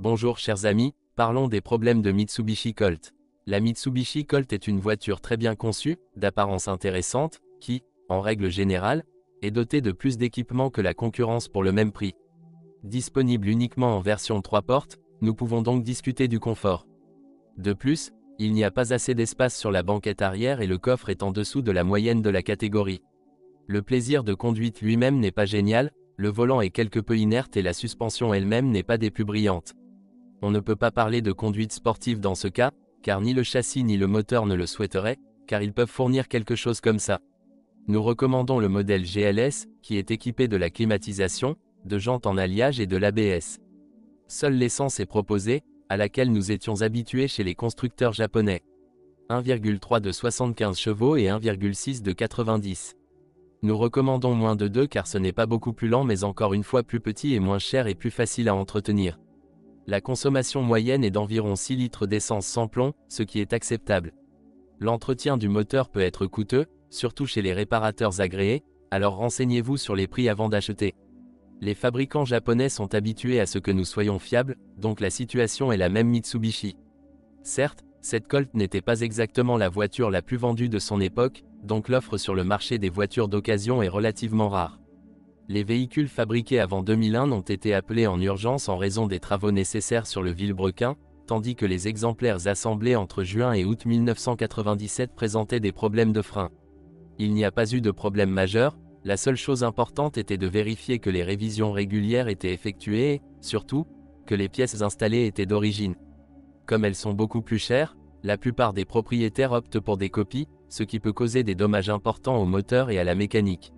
Bonjour chers amis, parlons des problèmes de Mitsubishi Colt. La Mitsubishi Colt est une voiture très bien conçue, d'apparence intéressante, qui, en règle générale, est dotée de plus d'équipements que la concurrence pour le même prix. Disponible uniquement en version 3 portes, nous pouvons donc discuter du confort. De plus, il n'y a pas assez d'espace sur la banquette arrière et le coffre est en dessous de la moyenne de la catégorie. Le plaisir de conduite lui-même n'est pas génial, le volant est quelque peu inerte et la suspension elle-même n'est pas des plus brillantes. On ne peut pas parler de conduite sportive dans ce cas, car ni le châssis ni le moteur ne le souhaiteraient, car ils peuvent fournir quelque chose comme ça. Nous recommandons le modèle GLS, qui est équipé de la climatisation, de jantes en alliage et de l'ABS. Seule l'essence est proposée, à laquelle nous étions habitués chez les constructeurs japonais. 1,3 de 75 chevaux et 1,6 de 90. Nous recommandons moins de 2 car ce n'est pas beaucoup plus lent mais encore une fois plus petit et moins cher et plus facile à entretenir. La consommation moyenne est d'environ 6 litres d'essence sans plomb, ce qui est acceptable. L'entretien du moteur peut être coûteux, surtout chez les réparateurs agréés, alors renseignez-vous sur les prix avant d'acheter. Les fabricants japonais sont habitués à ce que nous soyons fiables, donc la situation est la même Mitsubishi. Certes, cette Colt n'était pas exactement la voiture la plus vendue de son époque, donc l'offre sur le marché des voitures d'occasion est relativement rare. Les véhicules fabriqués avant 2001 ont été appelés en urgence en raison des travaux nécessaires sur le Vilebrequin, tandis que les exemplaires assemblés entre juin et août 1997 présentaient des problèmes de frein. Il n'y a pas eu de problème majeur, la seule chose importante était de vérifier que les révisions régulières étaient effectuées et, surtout, que les pièces installées étaient d'origine. Comme elles sont beaucoup plus chères, la plupart des propriétaires optent pour des copies, ce qui peut causer des dommages importants au moteur et à la mécanique.